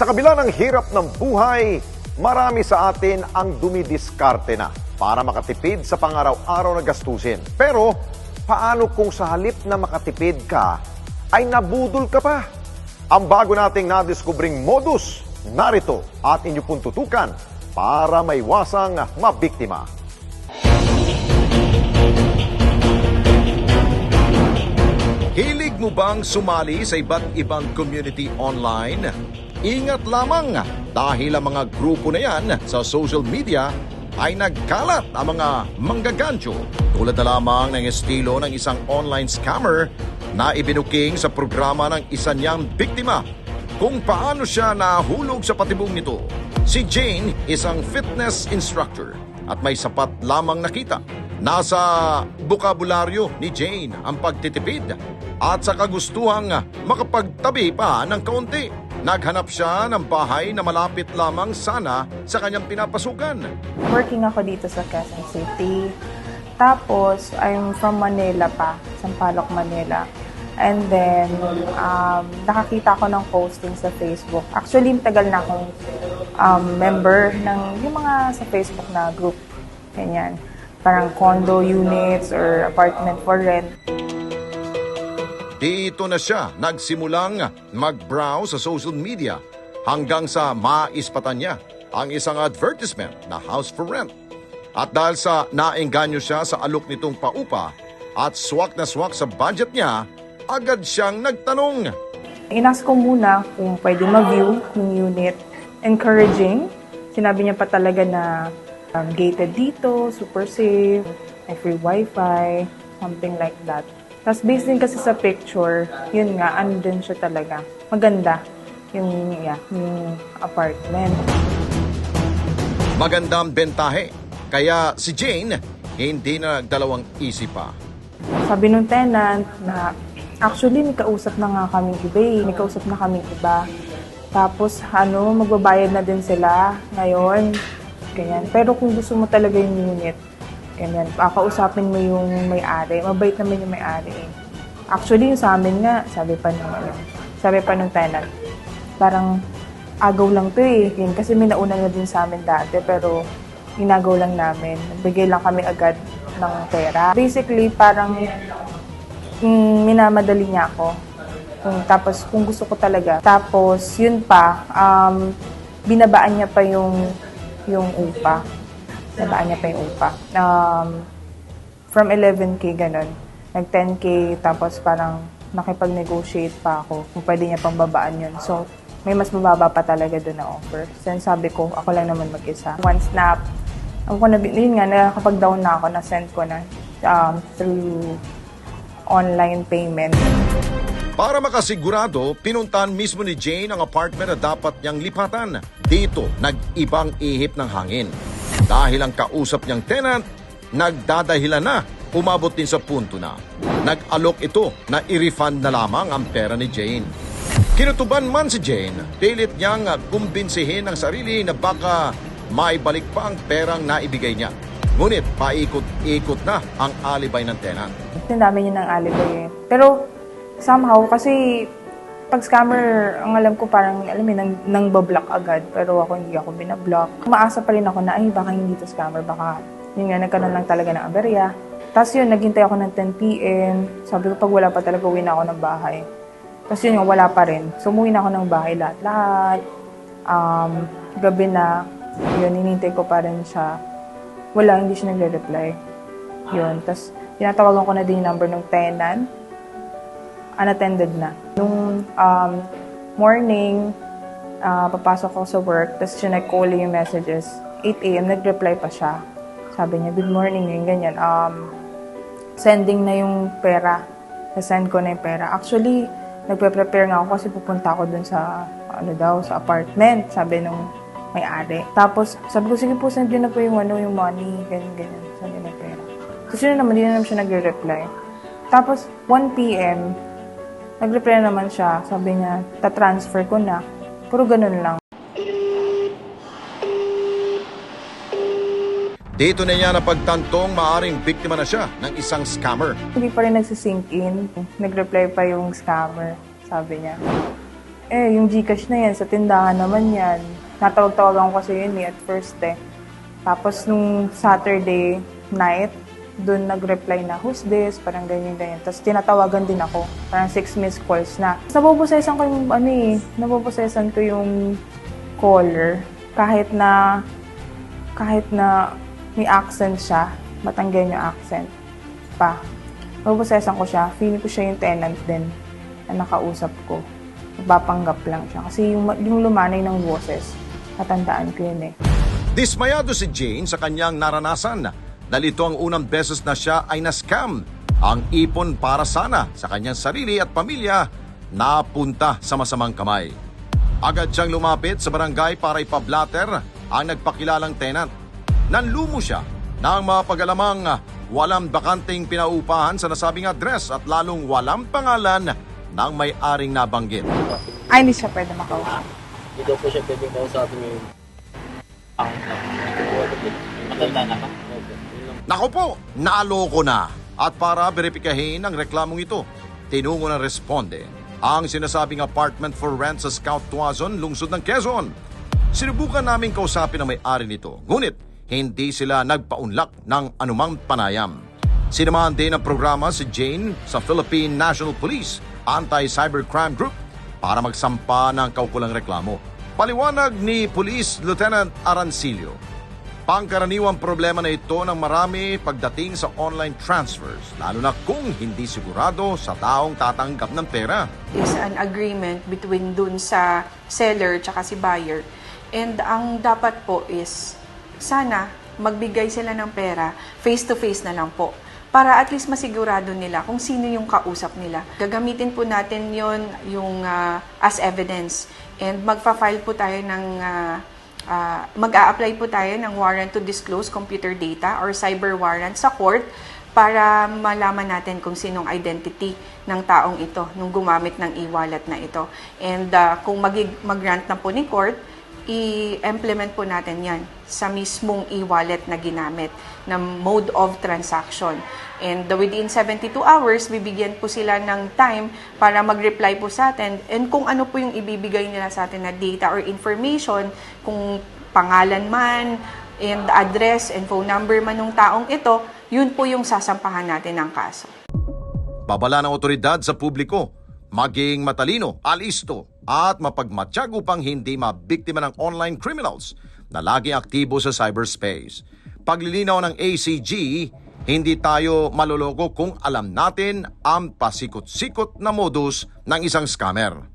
Sa kabila ng hirap ng buhay, marami sa atin ang dumidiskarte na para makatipid sa pang-araw-araw na gastusin. Pero paano kung sa halip na makatipid ka, ay nabudol ka pa? Ang bago nating nadiskubring modus, narito at inyo pong tutukan para maiwasang mabiktima. Hilig mo bang sumali sa iba't ibang community online? Ingat lamang dahil ang mga grupo na yan sa social media ay nagkalat ang mga manggagancho. Tulad na lamang ng estilo ng isang online scammer na ibinuking sa programa ng isa niyang biktima kung paano siya nahulog sa patibong nito. Si Jane, isang fitness instructor at may sapat lamang nakita. Nasa bukabularyo ni Jane ang pagtitipid at sa kagustuhang makapagtabi pa ng kaunti. Naghanap siya ng bahay na malapit lamang sana sa kanyang pinapasukan. Working ako dito sa Quezon City. Tapos, I'm from Manila pa, Sampaloc, Manila. And then, nakakita ko ng posting sa Facebook. Actually, tagal na akong member ng yung mga sa Facebook na group. Ganyan. Parang condo units or apartment for rent. Dito na siya nagsimulang mag-browse sa social media hanggang sa maispatan niya ang isang advertisement na house for rent. At dahil sa naengganyo siya sa alok nitong paupa at swak na swak sa budget niya, agad siyang nagtanong. Inas ko muna kung pwede ma-view yung unit. Encouraging. Sinabi niya pa talaga na gated dito, super safe, may free wifi, something like that. Tapos based din kasi sa picture, yun nga, ano din siya talaga. Maganda yung apartment. Magandang bentahe. Kaya si Jane, hindi na nagdalawang isip pa. Sabi nung tenant na, actually, may kausap na nga kaming iba eh. May kausap na kaming iba. Tapos, magbabayad na din sila ngayon. Ganyan. Pero kung gusto mo talaga yung unit, ganyan, kakausapin mo yung may-ari. Mabait naman yung may-ari eh. Actually, yung sa amin nga, sabi pa nung tenant, parang agaw lang to eh. Yan, kasi may nauna na din sa amin dati, pero inagaw lang namin. Nagbigay lang kami agad ng pera. Basically, parang minamadali niya ako. Tapos, kung gusto ko talaga. Tapos, yun pa, binabaan niya pa yung upa. Nabaan niya pa yung upa. From 11K, ganun. Nag-10K, tapos parang nakipag-negotiate pa ako kung pwede niya pang babaan yun. So, may mas mababa pa talaga doon na offer. So, sabi ko, ako lang naman mag-isa. One snap. Yun nga, nakakapag-down na ako, na-send ko na through online payment. Para makasigurado, pinuntahan mismo ni Jane ang apartment na dapat niyang lipatan. Dito, nag-ibang ihip ng hangin. Dahil ang kausap niyang tenant, nagdadahilan na, umabot din sa punto na. Nag-alok ito na i-refund na lamang ang pera ni Jane. Kinutuban man si Jane, pilit niyang kumbinsihin ang sarili na baka maibalik pa ang perang naibigay niya. Ngunit paikot-ikot na ang alibay ng tenant. Tinami niya ng alibay eh. Pero somehow, kasi pag scammer, ang alam ko parang, nang bablock agad. Pero ako hindi ako binablock. Umaasa pa rin ako na, ay, baka hindi to scammer. Baka, yun nga, nagkaroon lang talaga ng aberya. Tapos yun, naghintay ako ng 10 p.m. Sabi ko, pag wala pa talaga, uwi na ako ng bahay. Tapos yun nga, wala pa rin. So, umuwi na ako ng bahay lahat-lahat. Gabi na, yun, hinintay ko pa rin siya. Wala, hindi siya nagre-reply. Yun, tapos tinatawagan ko na din yung number ng tenant. Unattended na. Nung morning, papasok ko sa work, tapos siya nag-call yung messages. 8 a.m., nag-reply pa siya. Sabi niya, good morning, yung ganyan. Sending na yung pera. Na-send ko na yung pera. Actually, nagpe-prepare nga ako kasi pupunta ako dun sa, sa apartment, sabi nung may-ari. Tapos, sabi ko, sige po, send yun na po yung money, ganyan. Send yun na pera. Tapos yun naman, hindi na naman siya nagre-reply. Tapos, 1 p.m., nag-reply naman siya. Sabi niya, ta-transfer ko na. Puro ganun lang. Dito na niya napagtantong maaring biktima na siya ng isang scammer. Hindi pa rin nagsisink in. Nag-reply pa yung scammer, sabi niya. yung GCash na yan, sa tindahan naman yan. Natawag-tawagan ko kasi yun at first Tapos nung Saturday night, doon nag-reply na, who's this? Parang ganyan-ganyan. Tapos tinatawagan din ako. Parang 6 missed calls na. Napoposesan ko yung, napoposesan ko yung caller. Kahit na may accent siya, Batanggenyo accent pa. Napoposesan ko siya. Feeling ko siya yung tenant din na nakausap ko. Nagpapanggap lang siya. Kasi yung lumanay ng boses, natandaan ko yun Dismayado si Jane sa kanyang naranasan dahil ito ang unang beses na siya ay na-scam. Ang ipon para sana sa kanyang sarili at pamilya napunta sa masamang kamay. Agad siyang lumapit sa barangay para ipablatter ang nagpakilalang tenant. Nanlumo siya ng mapag-alamang walang bakanting pinaupahan sa nasabing address at lalong walang pangalan ng may-aring nabanggit. Ay, hindi siya pwede makausap. Hindi daw po siya pwedeng kausapin ngayon. Matanda na ka? Nako po, naloko na. At para beripikahin ang reklamong ito, tinungo ng responde ang sinasabing apartment for rent sa Scout Tuazon, lungsod ng Quezon. Sinubukan namin kausapin ang may-ari nito, ngunit hindi sila nagpaunlak ng anumang panayam. Sinamahan din ang programa si Jane sa Philippine National Police Anti-Cybercrime Group para magsampa ng kaukulang reklamo. Paliwanag ni Police Lieutenant Arancilio, pangkaraniwang problema na ito ng marami pagdating sa online transfers, lalo na kung hindi sigurado sa taong tatanggap ng pera. Is an agreement between dun sa seller tsaka si buyer. And ang dapat po is, sana magbigay sila ng pera, face-to-face na lang po. Para at least masigurado nila kung sino yung kausap nila. Gagamitin po natin yung as evidence. And magfa-file po tayo ng mag-a-apply po tayo ng warrant to disclose computer data or cyber warrant sa court para malaman natin kung sinong identity ng taong ito nung gumamit ng e-wallet na ito. And kung mag-grant na po ni court, i-implement po natin yan sa mismong e-wallet na ginamit na mode of transaction. And within 72 hours, bibigyan po sila ng time para mag-reply po sa atin. And kung ano po yung ibibigay nila sa atin na data or information, kung pangalan man, and address and phone number man ng taong ito, yun po yung sasampahan natin ng kaso. Babala ng otoridad sa publiko, maging matalino, alisto, at mapagmatsyag upang hindi mabiktima ng online criminals na laging aktibo sa cyberspace. Paglilinaw ng ACG, hindi tayo maloloko kung alam natin ang pasikot-sikot na modus ng isang scammer.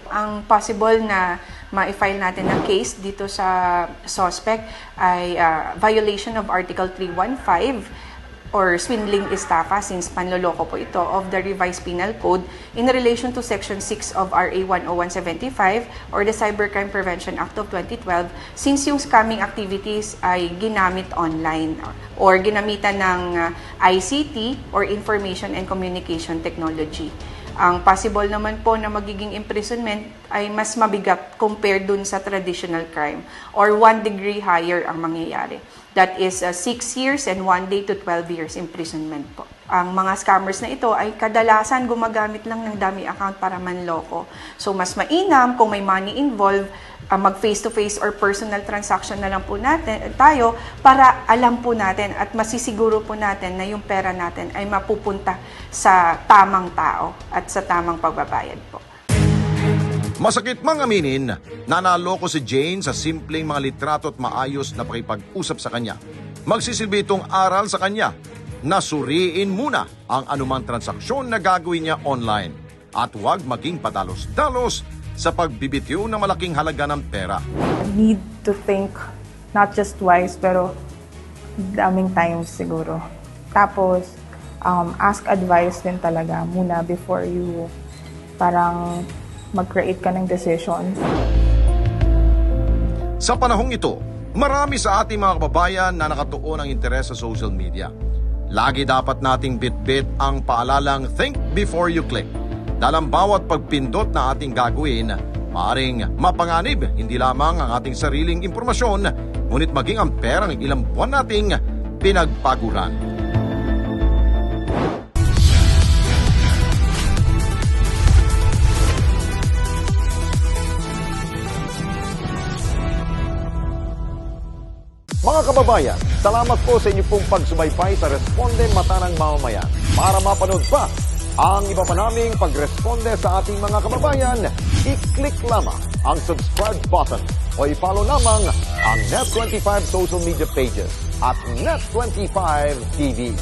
Ang possible na ma-file natin na case dito sa suspect ay violation of Article 315 or swindling estafa, since panloloko po ito, of the Revised Penal Code in relation to Section 6 of RA 10175 or the Cybercrime Prevention Act of 2012, since yung scamming activities ay ginamit online or ginamitan ng ICT or Information and Communication Technology. Ang possible naman po na magiging imprisonment ay mas mabigat compared dun sa traditional crime or 1 degree higher ang mangyayari. That is 6 years and 1 day to 12 years imprisonment po. Ang mga scammers na ito ay kadalasan gumagamit lang ng dummy account para manloko. So mas mainam kung may money involved, mag face-to-face or personal transaction na lang po tayo para alam po natin at masisiguro po natin na yung pera natin ay mapupunta sa tamang tao at sa tamang pagbabayad po. Masakit mang aminin, nanaloko si Jane sa simpleng mga litrato at maayos na pakipag-usap sa kanya. Magsisilbi itong aral sa kanya na suriin muna ang anumang transaksyon na gagawin niya online at huwag maging padalos-dalos sa pagbibitiw ng malaking halaga ng pera. I need to think not just twice, pero daming times siguro. Tapos, ask advice din talaga muna before you parang mag-create ka ng decision. Sa panahong ito, marami sa ating mga kababayan na nakatuon ang interes sa social media. Lagi dapat nating bitbit ang paalalang think before you click. Dahil ang bawat pagpindot na ating gagawin, maaaring mapanganib hindi lamang ang ating sariling impormasyon, ngunit maging ang perang ilang buwan nating pinagpaguran. Mga kababayan, salamat po sa inyo pong pagsubaybay sa Responde Mata ng Mamamayan. Para mapanood pa ang iba pa naming pagresponde sa ating mga kababayan, i-click lamang ang subscribe button o i-follow lamang ang Net25 social media pages at Net25 TV.